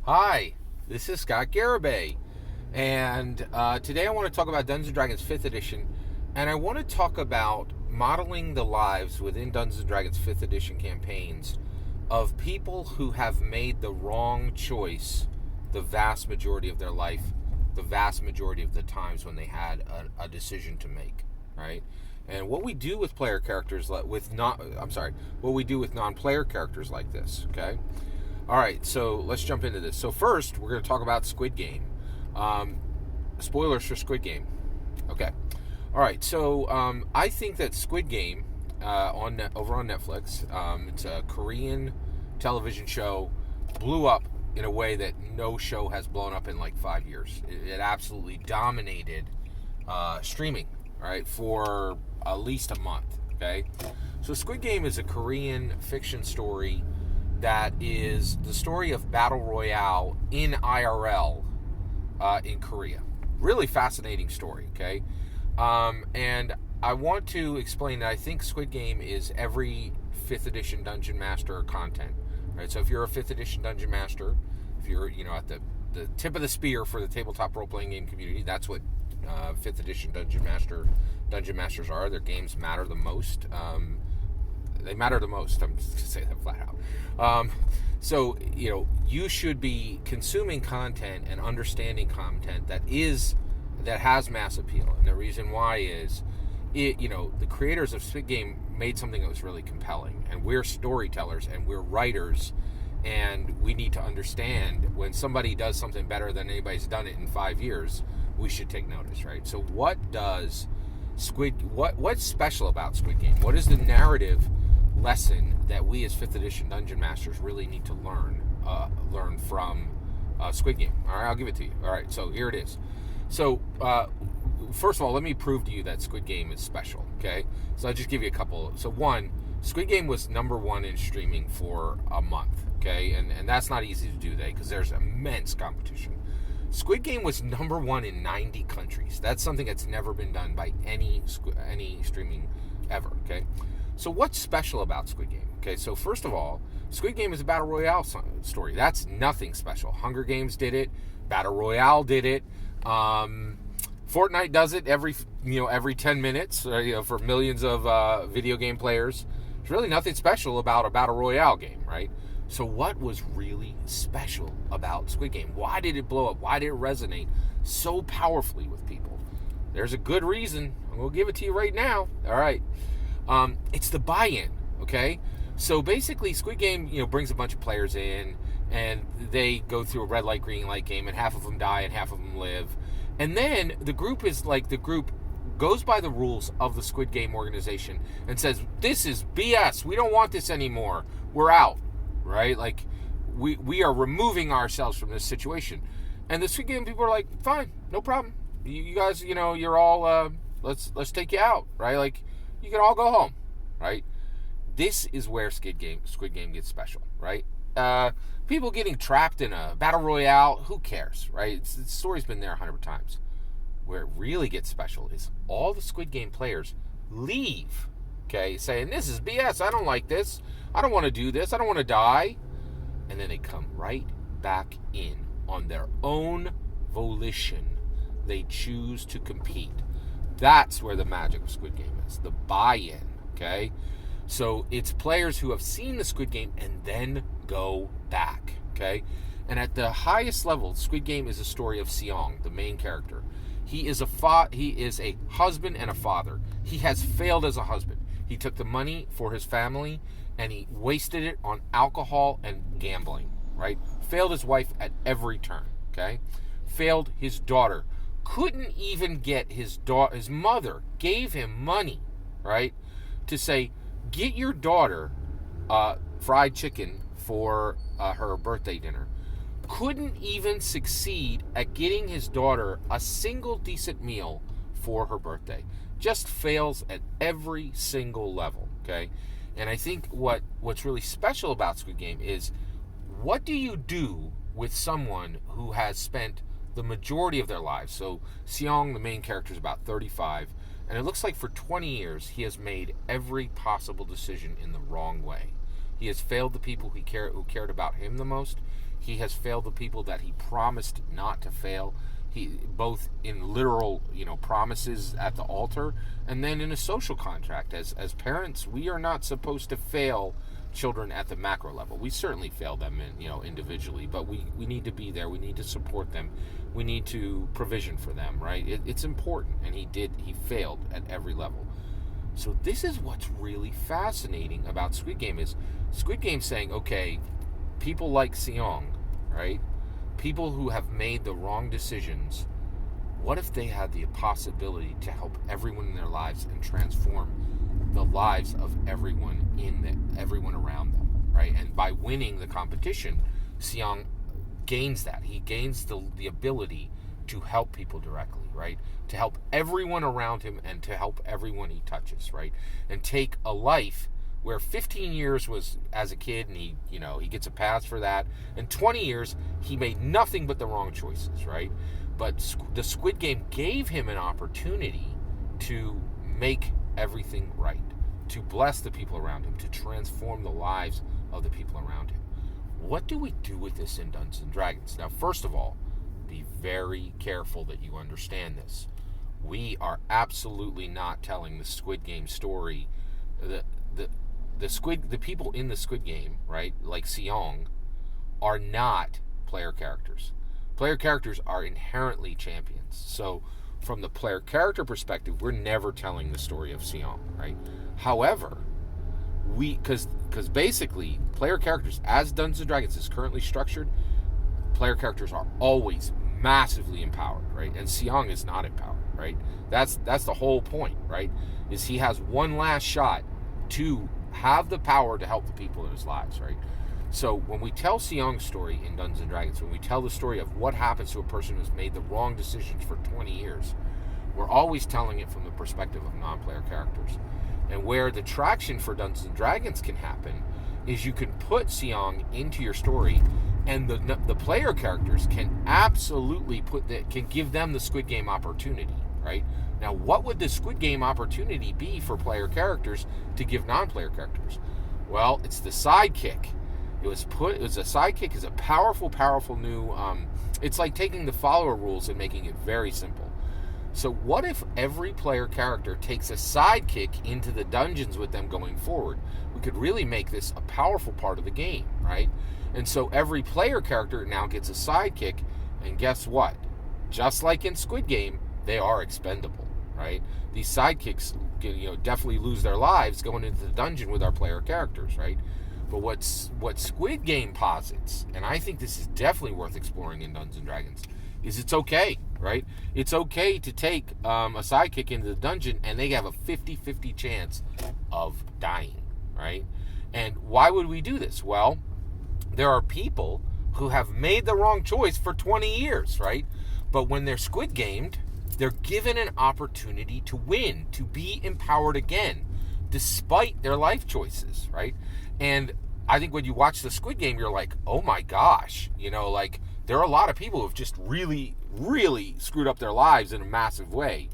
Hi, this is Scott Garibay, and today I want to talk about Dungeons & Dragons 5th Edition, and I want to talk about modeling the lives within Dungeons & Dragons 5th Edition campaigns of people who have made the wrong choice the vast majority of their life, the vast majority of the times when they had a decision to make, right? And what we do with player characters what we do with non-player characters like this, okay? All right, so let's jump into this. So first, we're going to talk about Squid Game. Spoilers for Squid Game. Okay. All right, so I think that Squid Game over on Netflix, it's a Korean television show, blew up in a way that no show has blown up in like 5 years. It absolutely dominated streaming, all right, for at least a month, okay? So Squid Game is a Korean fiction story that is the story of Battle Royale in IRL in Korea. Really fascinating story, okay? And I want to explain that I think Squid Game is every 5th edition Dungeon Master content, right? So if you're a 5th edition Dungeon Master, if you're, at the tip of the spear for the tabletop role-playing game community, that's what 5th edition Dungeon Masters are. Their games matter the most. They matter the most. I'm just going to say that flat out. So, you should be consuming content and understanding content that has mass appeal. And the reason why is, the creators of Squid Game made something that was really compelling. And we're storytellers and we're writers. And we need to understand when somebody does something better than anybody's done it in 5 years, we should take notice, right? So what's special about Squid Game? What is the narrative lesson that we as 5th edition Dungeon Masters really need to learn from Squid Game? All right, I'll give it to you. All right, so here it is. So first of all, let me prove to you that Squid Game is special, okay? So I'll just give you a couple. So one, Squid Game was #1 in streaming for a month, okay? And that's not easy to do today because there's immense competition. Squid Game was #1 in 90 countries. That's something that's never been done by any streaming ever, okay? So what's special about Squid Game? Okay, so first of all, Squid Game is a Battle Royale story. That's nothing special. Hunger Games did it. Battle Royale did it. Fortnite does it every 10 minutes, for millions of video game players. There's really nothing special about a Battle Royale game, right? So what was really special about Squid Game? Why did it blow up? Why did it resonate so powerfully with people? There's a good reason. I'm going to give it to you right now. All right. It's the buy-in, okay? So basically, Squid Game, brings a bunch of players in, and they go through a red light, green light game, and half of them die and half of them live. And then the group goes by the rules of the Squid Game organization and says, this is BS. We don't want this anymore. We're out, right? Like, we are removing ourselves from this situation. And the Squid Game people are like, fine, no problem. You guys, you're all, let's take you out, right? Like, you can all go home, right? This is where Squid Game gets special, right? People getting trapped in a battle royale, who cares, right? The story's been there 100 times. Where it really gets special is all the Squid Game players leave, okay, saying, this is BS, I don't like this, I don't want to do this, I don't want to die. And then they come right back in on their own volition. They choose to compete. That's where the magic of Squid Game is, the buy-in, okay? So it's players who have seen the Squid Game and then go back, okay? And at the highest level, Squid Game is a story of Seong, the main character. He is a husband and a father. He has failed as a husband. He took the money for his family and he wasted it on alcohol and gambling, right? Failed his wife at every turn, okay? Failed his daughter. Couldn't even get his mother gave him money, right, to say, get your daughter fried chicken for her birthday dinner. Couldn't even succeed at getting his daughter a single decent meal for her birthday. Just fails at every single level, okay? And I think what's really special about Squid Game is, what do you do with someone who has spent the majority of their lives? So Seong, the main character, is about 35, and it looks like for 20 years he has made every possible decision in the wrong way. He has failed the people who cared about him the most. He has failed the people that he promised not to fail. He both in literal, promises at the altar, and then in a social contract. As parents, we are not supposed to fail children at the macro level. We certainly fail them, individually, but we need to be there. We need to support them. We need to provision for them, right? It's important, and he failed at every level. So this is what's really fascinating about Squid Game is Squid Game saying, okay, people like Seong, right? People who have made the wrong decisions, what if they had the possibility to help everyone in their lives and transform the lives of everyone around them, right? And by winning the competition, Seong gains that. He gains the ability to help people directly, right? To help everyone around him and to help everyone he touches, right? And take a life where 15 years was as a kid and he gets a pass for that. And 20 years, he made nothing but the wrong choices, right? But the Squid Game gave him an opportunity to make everything right, to bless the people around him, to transform the lives of the people around him. What do we do with this in Dungeons and Dragons? Now, first of all, be very careful that you understand this. We are absolutely not telling the Squid Game story. The people in the Squid Game, right, like Seong, are not player characters. Player characters are inherently champions. So from the player character perspective, we're never telling the story of Seong, right? However, because basically player characters, as Dungeons and Dragons is currently structured, player characters are always massively empowered, right? And Seong is not empowered, right? That's the whole point, right? Is he has one last shot to have the power to help the people in his lives, right? So when we tell Seong's story in Dungeons and Dragons, when we tell the story of what happens to a person who's made the wrong decisions for 20 years, we're always telling it from the perspective of non-player characters. And where the traction for Dungeons and Dragons can happen is you can put Seong into your story, and the player characters can absolutely can give them the Squid Game opportunity, right? Now, what would the Squid Game opportunity be for player characters to give non-player characters? Well, it's the sidekick. It was a sidekick is a powerful new. It's like taking the follower rules and making it very simple. So what if every player character takes a sidekick into the dungeons with them going forward? We could really make this a powerful part of the game, right? And so every player character now gets a sidekick, and guess what? Just like in Squid Game, they are expendable, right? These sidekicks, definitely lose their lives going into the dungeon with our player characters, right? But what Squid Game posits, and I think this is definitely worth exploring in Dungeons and Dragons, is it's okay, right? It's okay to take a sidekick into the dungeon and they have a 50-50 chance of dying, right? And why would we do this? Well, there are people who have made the wrong choice for 20 years, right? But when they're Squid Gamed, they're given an opportunity to win, to be empowered again, despite their life choices, right? And I think when you watch the Squid Game, you're like, oh my gosh, there are a lot of people who have just really, really screwed up their lives in a massive way.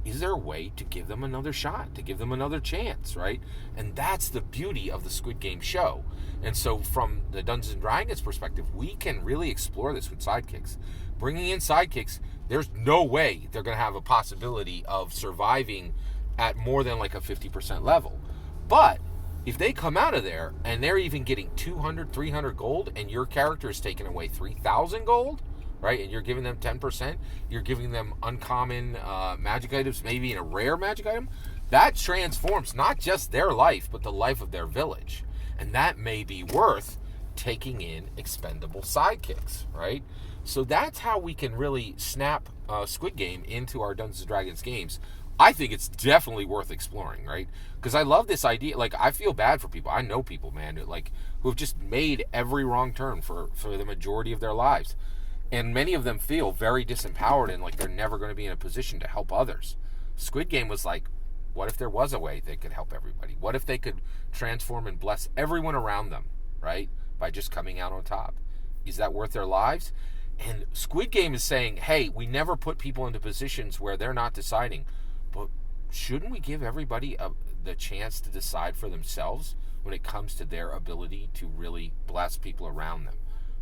Is there a way to give them another shot, to give them another chance, right? And that's the beauty of the Squid Game show. And so from the Dungeons and Dragons perspective, we can really explore this with sidekicks. Bringing in sidekicks, there's no way they're going to have a possibility of surviving at more than like a 50% level. But if they come out of there and they're even getting 200, 300 gold and your character is taking away 3,000 gold, right, and you're giving them 10%, you're giving them uncommon magic items, maybe in a rare magic item, that transforms not just their life, but the life of their village. And that may be worth taking in expendable sidekicks, right? So that's how we can really snap Squid Game into our Dungeons & Dragons games. I think it's definitely worth exploring, right? Because I love this idea. Like, I feel bad for people. I know people, man, who have just made every wrong turn for the majority of their lives. And many of them feel very disempowered and like they're never going to be in a position to help others. Squid Game was like, what if there was a way they could help everybody? What if they could transform and bless everyone around them, right? By just coming out on top. Is that worth their lives? And Squid Game is saying, hey, we never put people into positions where they're not deciding. But shouldn't we give everybody the chance to decide for themselves when it comes to their ability to really bless people around them?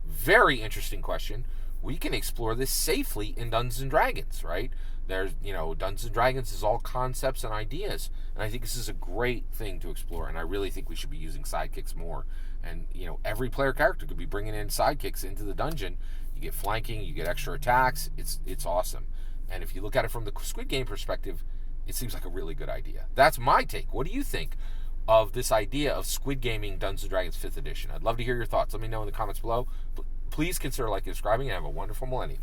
Very interesting question. We can explore this safely in Dungeons and Dragons, right? There's, Dungeons and Dragons is all concepts and ideas, and I think this is a great thing to explore. And I really think we should be using sidekicks more. And every player character could be bringing in sidekicks into the dungeon. You get flanking, you get extra attacks. It's awesome. And if you look at it from the Squid Game perspective, it seems like a really good idea. That's my take. What do you think of this idea of Squid Gaming Dungeons and Dragons 5th edition? I'd love to hear your thoughts. Let me know in the comments below. Please consider liking and subscribing, and have a wonderful millennium.